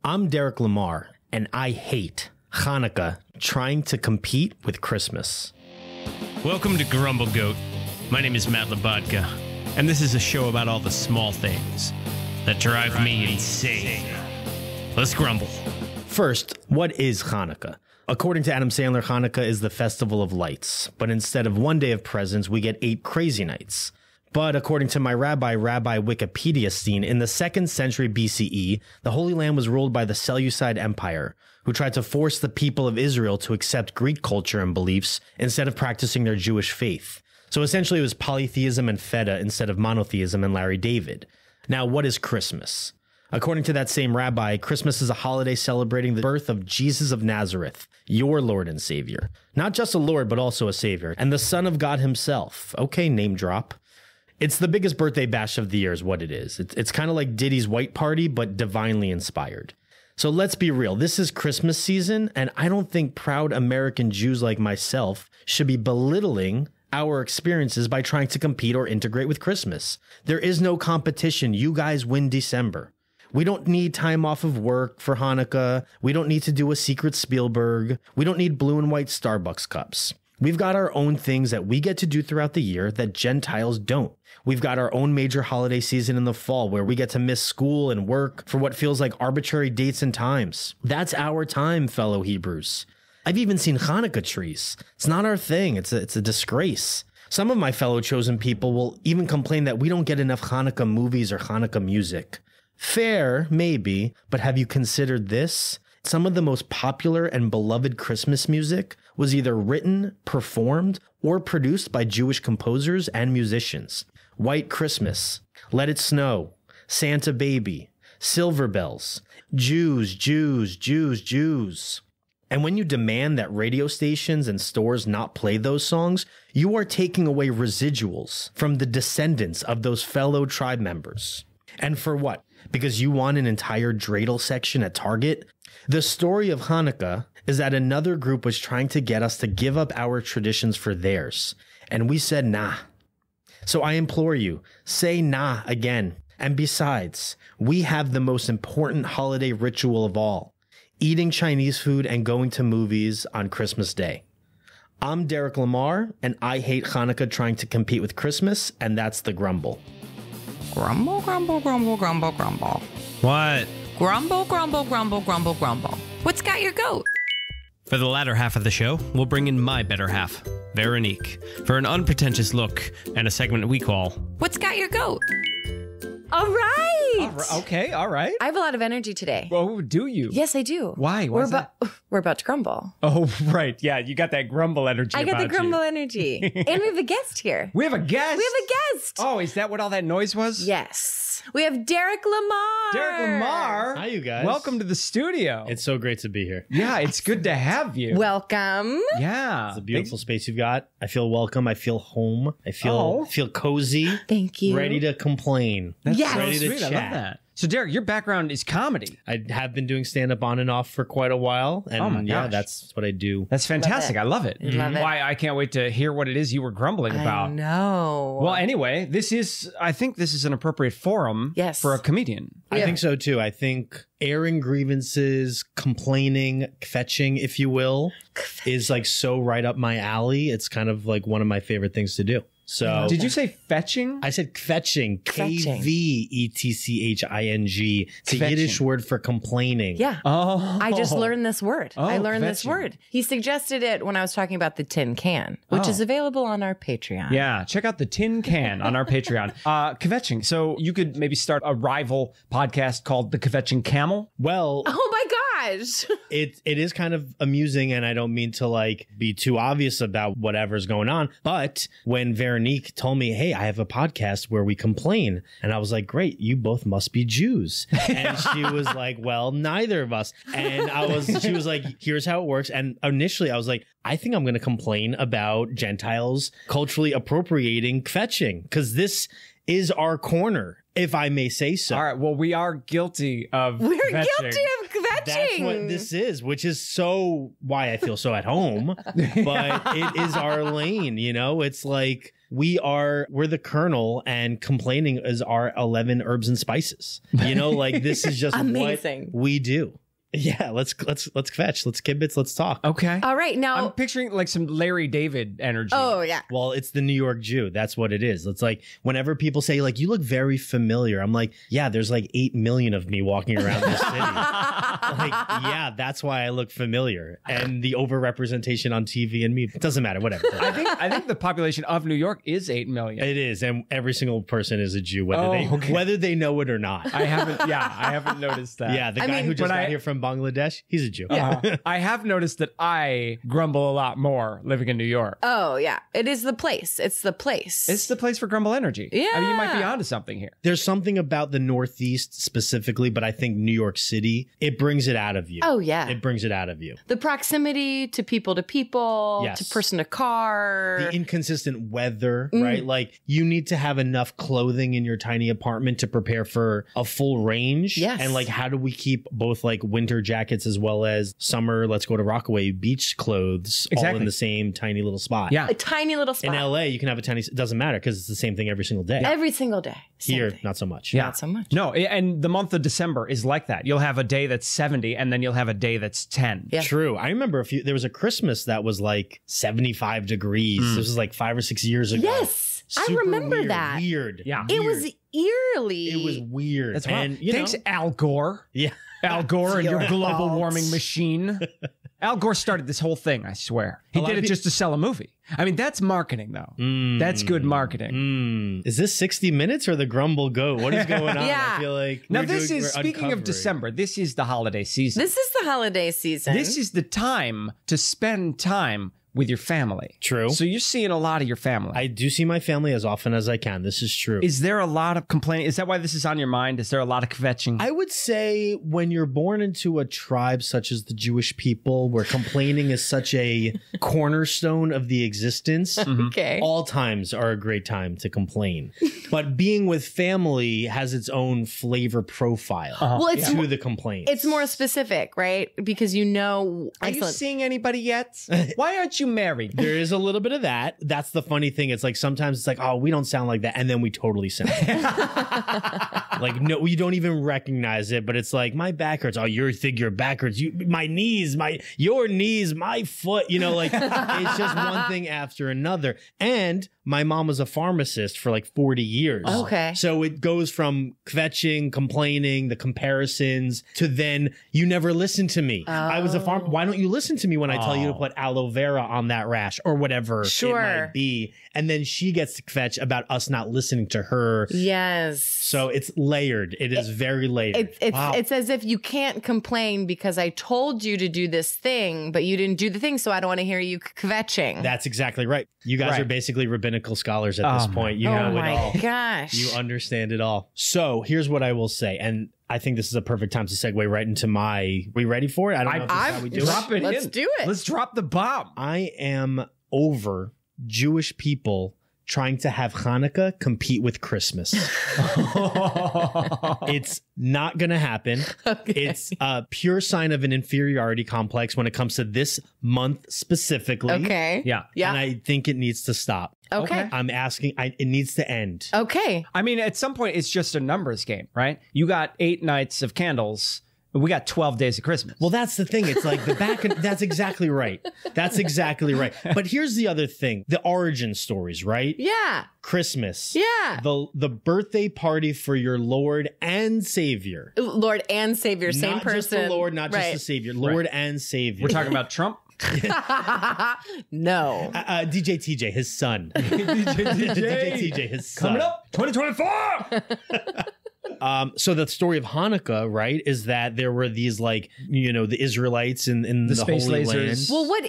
I'm Derek Lamar, and I hate Hanukkah trying to compete with Christmas. Welcome to Grumble Goat. My name is Matt Labodka, and this is a show about all the small things that drive me insane. Let's grumble. First, what is Hanukkah? According to Adam Sandler, Hanukkah is the festival of lights, but instead of one day of presents, we get 8 crazy nights. But according to my Rabbi Wikipedia Steen, in the 2nd century BCE, the Holy Land was ruled by the Seleucid Empire, who tried to force the people of Israel to accept Greek culture and beliefs instead of practicing their Jewish faith. So essentially it was polytheism and feta instead of monotheism and Larry David. Now, what is Christmas? According to that same rabbi, Christmas is a holiday celebrating the birth of Jesus of Nazareth, your Lord and Savior. Not just a Lord, but also a Savior, and the Son of God himself. Okay, name drop. It's the biggest birthday bash of the year is what it is. It's kind of like Diddy's White Party, but divinely inspired. So let's be real. This is Christmas season, and I don't think proud American Jews like myself should be belittling our experiences by trying to compete or integrate with Christmas. There is no competition. You guys win December. We don't need time off of work for Hanukkah. We don't need to do a secret Spielberg. We don't need blue and white Starbucks cups. We've got our own things that we get to do throughout the year that Gentiles don't. We've got our own major holiday season in the fall where we get to miss school and work for what feels like arbitrary dates and times. That's our time, fellow Hebrews. I've even seen Hanukkah trees. It's not our thing. It's a disgrace. Some of my fellow chosen people will even complain that we don't get enough Hanukkah movies or Hanukkah music. Fair, maybe, but have you considered this? Some of the most popular and beloved Christmas music was either written, performed, or produced by Jewish composers and musicians. White Christmas, Let It Snow, Santa Baby, Silver Bells, Jews, Jews, Jews, Jews. And when you demand that radio stations and stores not play those songs, you are taking away residuals from the descendants of those fellow tribe members. And for what? Because you want an entire dreidel section at Target? The story of Hanukkah is that another group was trying to get us to give up our traditions for theirs. And we said, nah. So I implore you, say nah again. And besides, we have the most important holiday ritual of all, eating Chinese food and going to movies on Christmas Day. I'm Derek Lamar, and I hate Hanukkah trying to compete with Christmas, and that's the Grumble. Grumble, grumble, grumble, grumble, grumble. What? Grumble, grumble, grumble, grumble, grumble. What's got your goat? For the latter half of the show, we'll bring in my better half, Veronique, for an unpretentious look and a segment we call What's got your goat? All right. Okay, all right. I have a lot of energy today. Well, do you? Yes, I do. Why? Why's that? We're about to grumble. Oh, right. Yeah, you got that grumble energy. I got the about grumble you. energy. And we have a guest here. We have a guest. We have a guest. Oh, is that what all that noise was? Yes. We have Derek Lamar. Derek Lamar. Hi, you guys. Welcome to the studio. It's so great to be here. Yeah, it's good to have you. Welcome. Yeah. It's a beautiful space you've got. I feel welcome. I feel home. I feel cozy. Thank you. Ready to complain. That's Yes. so Ready to sweet. I chat. love that. So, Derek, your background is comedy. I have been doing stand-up on and off for quite a while. And Oh my yeah, gosh. that's what I do. That's fantastic. Love I love it. Love it. Why, I can't wait to hear what it is you were grumbling about. I know. Well, anyway, I think this is an appropriate forum Yes. for a comedian. I think so too. I think airing grievances, complaining, fetching, if you will, is like so right up my alley. It's kind of like one of my favorite things to do. So Did you say fetching? I said kvetching, Kvetching. Kvetching. It's a Kvetching. Yiddish word for complaining. Yeah. Oh. I just learned this word. Oh, I learned this kvetching. word. He suggested it when I was talking about the tin can, which Oh. is available on our Patreon. Yeah, check out the Tin Can on our Patreon. Kvetching. So you could maybe start a rival podcast called The Kvetching Camel. Well, Oh my gosh. it is kind of amusing, and I don't mean to like be too obvious about whatever's going on. But when Veronique told me, "Hey, I have a podcast where we complain," and I was like, "Great, you both must be Jews," and she was like, "Well, neither of us." And she was like, "Here's how it works." And initially, I was like, "I think I'm going to complain about Gentiles culturally appropriating kvetching because this is our corner, if I may say so. All right. Well, we are guilty of We're kvetching. guilty of kvetching. That's what this is, which is so why I feel so at home. But it is our lane, you know? It's like we're the Colonel, and complaining is our 11 herbs and spices. You know, like this is just Amazing. what we do. Yeah, let's kvetch, let's kibitz, let's talk. Okay. All right, now I'm picturing like some Larry David energy. Oh yeah. Well, it's the New York Jew. That's what it is. It's like whenever people say like, you look very familiar, I'm like, yeah, there's like 8 million of me walking around this city. Like, yeah, that's why I look familiar. And the overrepresentation on TV and me, it doesn't matter, whatever. I think the population of New York is 8 million. It is, and every single person is a Jew, whether they know it or not. I haven't noticed that. Yeah, the guy who just got here from Bangladesh, he's a Jew. I have noticed that I grumble a lot more living in New York. Oh yeah, it is the place. It's the place. It's the place for grumble energy. Yeah. I mean, you might be onto something here. There's something about the Northeast specifically, but I think New York City, it brings it out of you. Oh yeah, It brings it out of you. the proximity to people, Yes. to person to car. The inconsistent weather, right? Like you need to have enough clothing in your tiny apartment to prepare for a full range. Yes. And like, how do we keep both like winter jackets as well as summer, let's go to Rockaway beach clothes all Exactly. in the same tiny little spot? Yeah. a tiny little spot. In LA, you can have a tiny, it doesn't matter because it's the same thing every single day. every single day. Same Here, thing. not so much. Yeah. Not so much. No, and the month of December is like that. You'll have a day that's 70 and then you'll have a day that's 10. Yeah. True. I remember there was a Christmas that was like 75 degrees. This was like 5 or 6 years ago. Yes, I Super remember weird, that. Weird. Yeah. It was eerily. It was weird. That's right. And, you Thanks, know, Al Gore. yeah. Al Gore and your your global fault. warming machine. Al Gore started this whole thing, I swear. He lot did of it just to sell a movie. I mean, that's marketing, though. That's good marketing. Is this 60 Minutes or the Grumble Goat? What is going on? Yeah. I feel like Now, we're speaking of uncovering. December, this is the holiday season. This is the holiday season. This is the time to spend time with your family. True. So you're seeing a lot of your family. I do see my family as often as I can. This is true. Is there a lot of complaining? Is that why this is on your mind? Is there a lot of kvetching? I would say when you're born into a tribe such as the Jewish people, where complaining is such a cornerstone of the existence, okay. all times are a great time to complain. But being with family has its own flavor profile Well, it's to the complaints. it's more specific, right? Because you know. Are you Excellent. seeing anybody yet? Why aren't you married? There is a little bit of that. That's the funny thing. It's like sometimes it's like, oh, we don't sound like that. And then we totally sound like that. Like, no, you don't even recognize it, but it's like, my back hurts. Oh, you think your back hurts. My knees, your knees, my foot, you know, like it's just one thing after another. And my mom was a pharmacist for like 40 years. Okay. So it goes from kvetching, complaining, the comparisons to then you never listen to me. I was a why don't you listen to me when I tell you to put aloe vera on that rash or whatever it Sure. might be. And then she gets to kvetch about us not listening to her. Yes. So it's layered. It is very layered. It's as if you can't complain because I told you to do this thing, but you didn't do the thing, so I don't want to hear you kvetching. That's exactly right. You guys Right. are basically rabbinical scholars at this point. You oh know it all. my gosh. You understand it all. So here's what I will say. And I think this is a perfect time to segue right into we ready for it? I don't know if this is how we do drop it Let's in. do it. Let's drop the bomb. I am over Jewish people trying to have Hanukkah compete with Christmas. It's not going to happen. It's a pure sign of an inferiority complex when it comes to this month specifically. Okay. Yeah. Yeah. And I think it needs to stop. Okay. I'm asking, it needs to end. Okay. I mean, at some point, it's just a numbers game, right? You got 8 nights of candles. We got 12 days of Christmas. Well, that's the thing. It's like that's exactly right. That's exactly right. But here's the other thing. The origin stories, right? Yeah. Christmas. Yeah. The birthday party for your Lord and Savior. Lord and Savior, same Not person. just the Lord, not just the Savior. Lord and Savior. We're talking about Trump. No. DJ TJ, his son. DJ TJ, his son. Coming up, 2024. So the story of Hanukkah, right, is that there were these like, you know, the Israelites in the space Holy lasers. Land. Well, what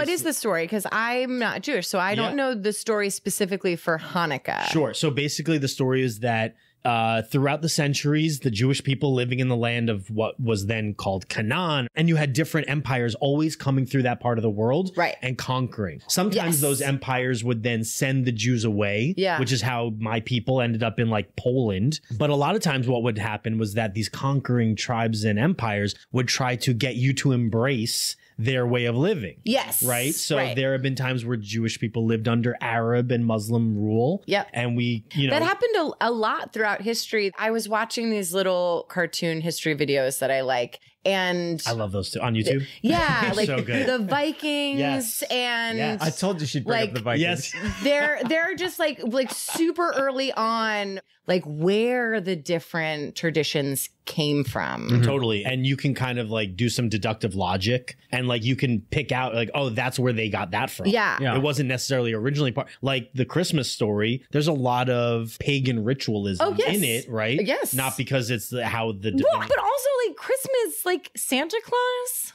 space- is the story? Because I'm not Jewish, so I don't know the story specifically for Hanukkah. Sure. So basically the story is that throughout the centuries, the Jewish people living in the land of what was then called Canaan, and you had different empires always coming through that part of the world and conquering. Sometimes those empires would then send the Jews away, which is how my people ended up in like Poland. But a lot of times what would happen was that these conquering tribes and empires would try to get you to embrace their way of living. Yes. Right? So there have been times where Jewish people lived under Arab and Muslim rule. Yep. And we, you know. That happened a lot throughout history. I was watching these little cartoon history videos that I like. And I love those too on YouTube. Yeah, like so good. the Vikings and I told you she'd bring up the Vikings. They're just like super early on, like where the different traditions came from. Totally. And you can kind of like do some deductive logic and like you can pick out like, oh, that's where they got that from. Yeah. It wasn't necessarily originally part like the Christmas story. There's a lot of pagan ritualism in it, right? Yes. Not because it's how the well, but also like Christmas, like Santa Claus.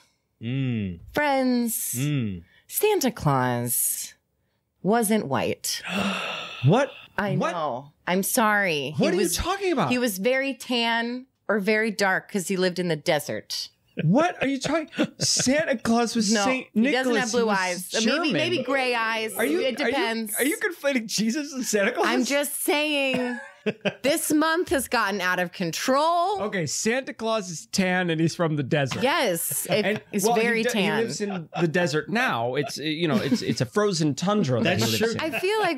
Friends. Santa Claus wasn't white. What? I know. I'm sorry. What are you talking about? He was very tan or very dark because he lived in the desert. What are you talking? Santa Claus was Saint Nicholas. He doesn't have blue eyes. Maybe gray eyes. It depends. Are you conflating Jesus and Santa Claus? I'm just saying. This month has gotten out of control. Okay, Santa Claus is tan and he's from the desert. Yes, it's very tan. He lives in the desert now. It's it's a frozen tundra. That's true. I feel like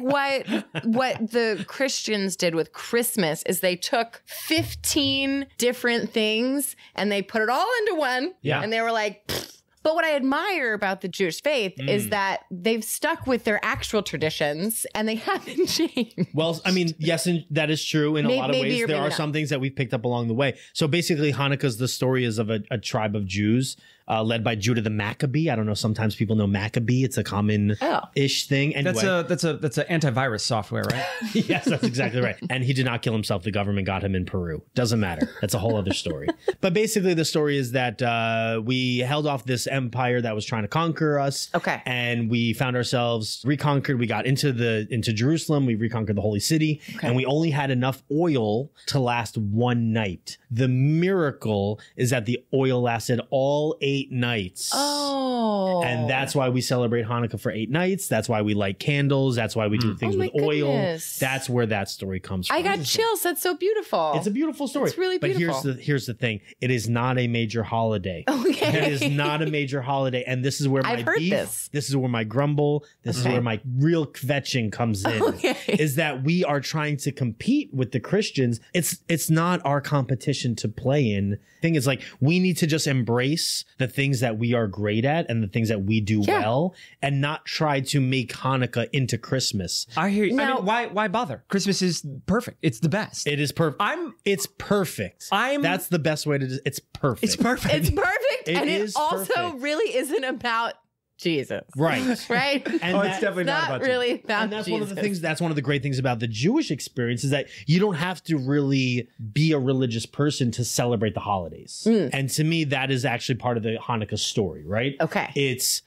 what the Christians did with Christmas is they took 15 different things and they put it all into one. Yeah. And they were like, pfft. But what I admire about the Jewish faith is that they've stuck with their actual traditions and they haven't changed. Well, I mean, yes, and that is true in a lot of ways. There are some things that we've picked up along the way. So basically, Hanukkah's the story is of a tribe of Jews led by Judah the Maccabee. I don't know. Sometimes people know Maccabee. It's a common-ish thing. Anyway. That's an antivirus software, right? Yes, that's exactly right. And he did not kill himself. The government got him in Peru. Doesn't matter. That's a whole other story. But basically, the story is that we held off this empire that was trying to conquer us. Okay. And we found ourselves reconquered. We got into Jerusalem. We reconquered the holy city. Okay. And we only had enough oil to last one night. The miracle is that the oil lasted all 8 nights. Oh. And that's why we celebrate Hanukkah for 8 nights. That's why we light candles. That's why we do things with oil. That's where that story comes from. I got chills. That's so beautiful. It's a beautiful story. It's really beautiful. But here's the thing. It is not a major holiday. Okay. It is not a major holiday. And this is where my beef, this is where my grumble, this is where my real kvetching comes in. Is that we are trying to compete with the Christians. It's not our competition to play in. Thing is like we need to just embrace the things that we are great at and the things that we do well and not try to make Hanukkah into Christmas. I hear you. Now, I mean, why bother? Christmas is perfect. It's the best. It is perfect. It's perfect. That's the best way to it's perfect. It's perfect. It's perfect. It also really isn't about Jesus. Right. Right? And it's definitely not about really Jesus. about And that's Jesus. one of the things, that's one of the great things about the Jewish experience is that you don't have to really be a religious person to celebrate the holidays. And to me, that is actually part of the Hanukkah story, right? Okay. It's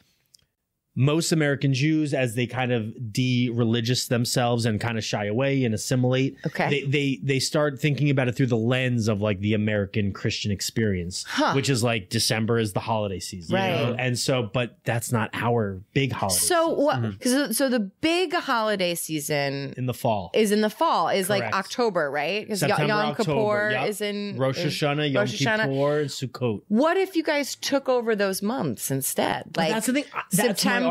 most American Jews, as they kind of de-religious themselves and kind of shy away and assimilate, they start thinking about it through the lens of like the American Christian experience, which is like December is the holiday season, right? You know? And so, but that's not our big holiday. So what? So the big holiday season in the fall is Correct. like October, right? Because September, Yom Kippur October, is in Rosh Hashanah, Yom Kippur, and Sukkot. What if you guys took over those months instead? Like that's the thing. September,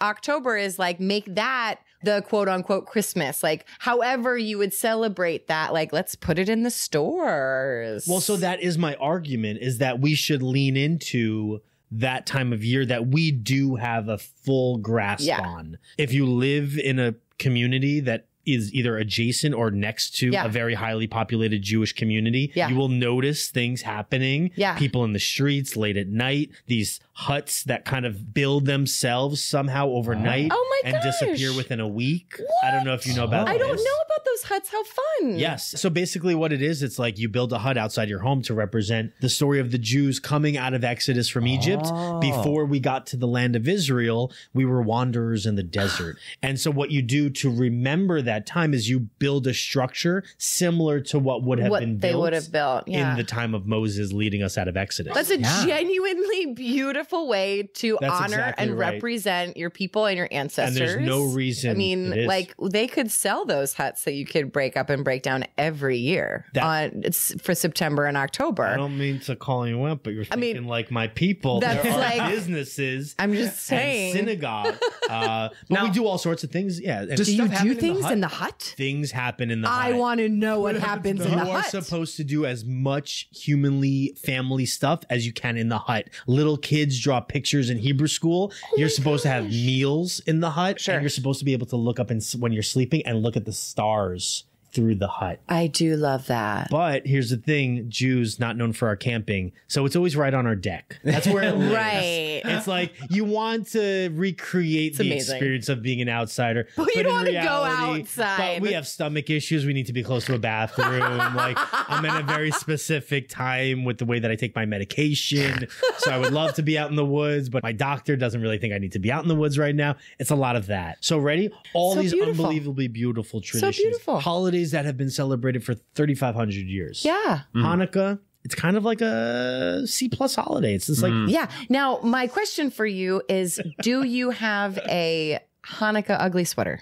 October is like make that the quote unquote Christmas. Like however you would celebrate that, like let's put it in the stores. Well, so that is my argument, is that we should lean into that time of year that we do have a full grasp on. If you live in a community that is either adjacent or next to a very highly populated Jewish community, you will notice things happening. People in the streets late at night, these huts that kind of build themselves somehow overnight and disappear within a week. What? I don't know if you know about I don't know about those those huts. How fun. Yes. So basically what it is, it's like you build a hut outside your home to represent the story of the Jews coming out of Exodus from Egypt. Before we got to the land of Israel, we were wanderers in the desert. And so what you do to remember that time is you build a structure similar to what would have been they built would have built in the time of Moses leading us out of Exodus. That's a genuinely beautiful way to That's honor exactly and right. represent your people and your ancestors. And there's no reason. I mean, it is. like they could sell those huts that you could break up and break down every year it's for September and October. I don't mean to call you up, but you're thinking like my people. That's there are like- businesses. I'm just saying. And synagogue. But we do all sorts of things. Yeah. And Do you do things in the hut? things happen in the hut. I want to know what happens in the You are hut. supposed to do as much humanly family stuff as you can in the hut. Little kids draw pictures in Hebrew school. You're supposed to have meals in the hut. Sure. And you're supposed to be able to look up when you're sleeping and look at the stars through the hut. I do love that. But here's the thing, Jews not known for our camping, so it's always right on our deck. That's where it lives. Right. It's like you want to recreate the amazing. experience of being an outsider. But you in don't want to go reality- outside. But we have stomach issues. We need to be close to a bathroom. Like I'm in a very specific time with the way that I take my medication. So I would love to be out in the woods, but my doctor doesn't really think I need to be out in the woods right now. It's a lot of that. So ready? All So these beautiful. unbelievably beautiful traditions. beautiful. Holidays that have been celebrated for 3,500 years. Yeah. Hanukkah, it's kind of like a C+ holiday. It's just like, Yeah. Now, my question for you is, do you have a Hanukkah ugly sweater?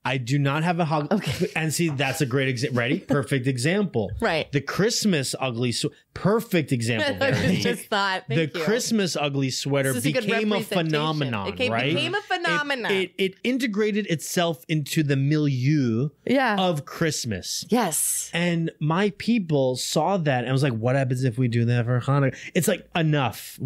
I do not have a hug. Okay. And see, that's a great example. Ready? Perfect example. Right. The Christmas ugly perfect example. I Veronique. just thought, the thank you. Christmas ugly sweater This is a good became a representation. phenomenon, It right? became a phenomenon. It integrated itself into the milieu of Christmas. Yes. And my people saw that and was like, what happens if we do that for Hanukkah? It's like, enough.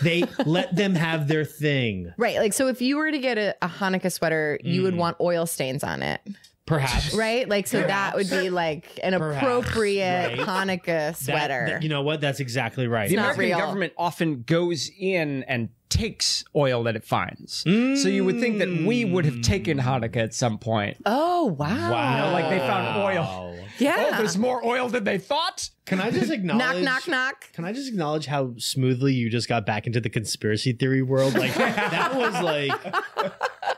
They let them have their thing. Right. Like, so if you were to get a Hanukkah sweater, you would want oil stains on it. Perhaps. Right? Like, so that would be like an appropriate right. Hanukkah sweater. You know what? That's exactly right. The not American real. government often goes in and takes oil that it finds. So you would think that we would have taken Hanukkah at some point. Oh, wow. You know, like they found oil. Yeah. Oh, there's more oil than they thought. Can I just acknowledge? knock, knock, knock. Can I just acknowledge how smoothly you just got back into the conspiracy theory world? Like that was like,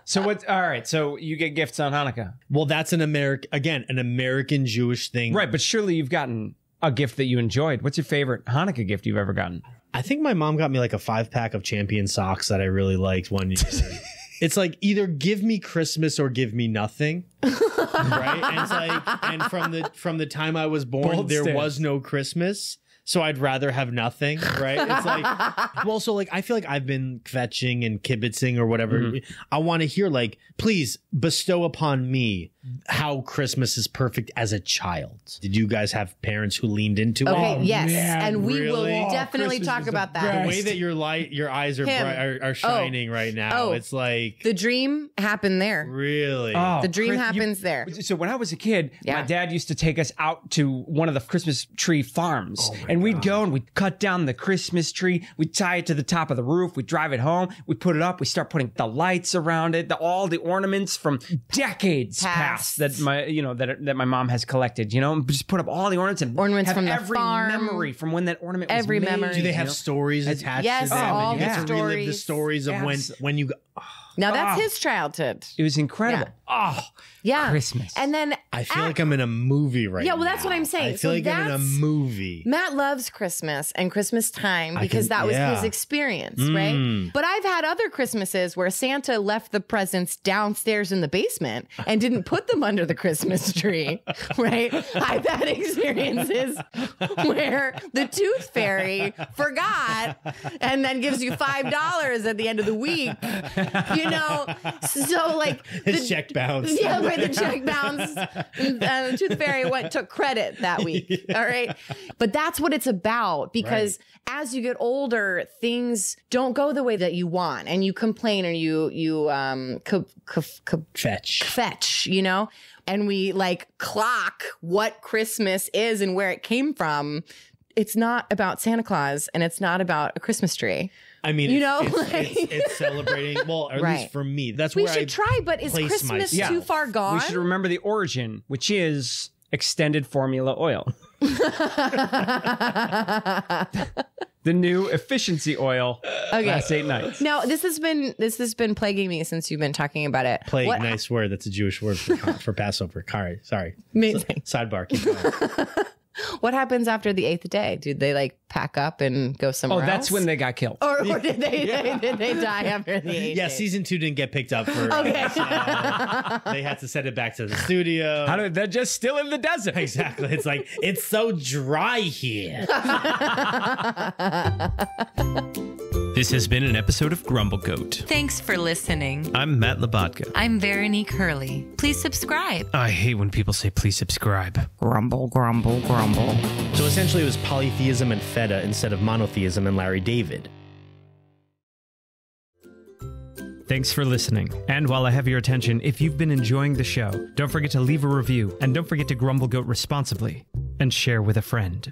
So what? All right. So you get gifts on Hanukkah, well, that's an American Jewish thing, right? But surely you've gotten a gift that you enjoyed. What's your favorite Hanukkah gift you've ever gotten? I think my mom got me like a 5-pack of Champion socks that I really liked one year. It's like either give me Christmas or give me nothing, right? And it's like, and from the time I was born, Bold there stance. was no Christmas. So I'd rather have nothing, right? It's like, well, so like, I feel like I've been kvetching and kibitzing or whatever. I want to hear like, please bestow upon me how Christmas is perfect as a child. Did you guys have parents who leaned into Okay, it? yes. man, and we will really? definitely Christmas talk is the about The that. way that your eyes are Him. are shining right now. Oh. It's like, The dream happened there. really? The dream happens there. So when I was a kid, Yeah. my dad used to take us out to one of the Christmas tree farms, and we'd go and we'd cut down the Christmas tree, we'd tie it to the top of the roof, we'd drive it home, we'd put it up, we start putting the lights around it, all the ornaments from decades past that my mom has collected. You know, just put up all the ornaments and Ornaments have from the every farm. memory from when that ornament Every was made. memory. Do they you have know? stories attached Yes, to them? all and you get the to relive the stories. stories of when you go. Now that's his childhood. It was incredible. Oh, Yeah. Christmas. And then I feel like I'm in a movie right now. Yeah, well, that's what I'm saying. I feel So like I'm in a that's- movie. Matt loves Christmas and Christmas time because can- that was yeah. his experience, right? But I've had other Christmases where Santa left the presents downstairs in the basement and didn't put them under the Christmas tree, right? I've had experiences where the tooth fairy forgot and then gives you $5 at the end of the week, you know? So, like, His check bounced. yeah, right. The check bounced. The tooth fairy took credit that week. All right, but that's what it's about because as you get older, things don't go the way that you want, and you complain or you fetch, you know. And we like clock what Christmas is and where it came from it's not about Santa Claus and it's not about a Christmas tree. I mean, You know, it's celebrating. Well, or at Right. least for me, that's We where should I try, but is place Christmas myself. too far gone? We should remember the origin, which is extended formula oil. The new efficiency oil. Okay. Last 8 nights. Now, this has been plaguing me since you've been talking about it. Plague, What- nice word. That's a Jewish word for Passover. Sorry. Amazing. Sidebar. Keep going. What happens after the 8th day? Do they like pack up and go somewhere Oh, else? that's when they got killed. Or did they die after the 8th Yeah, day? season 2 didn't get picked up for. Okay. So they had to send it back to the studio. How did they're just still in the desert? Exactly. It's like, it's so dry here. This has been an episode of Grumble Goat. Thanks for listening. I'm Matt Labatka. I'm Veronique Hurley. Please subscribe. I hate when people say please subscribe. Grumble, grumble, grumble. So essentially, it was polytheism and feta instead of monotheism and Larry David. Thanks for listening. And while I have your attention, if you've been enjoying the show, don't forget to leave a review and don't forget to Grumble Goat responsibly and share with a friend.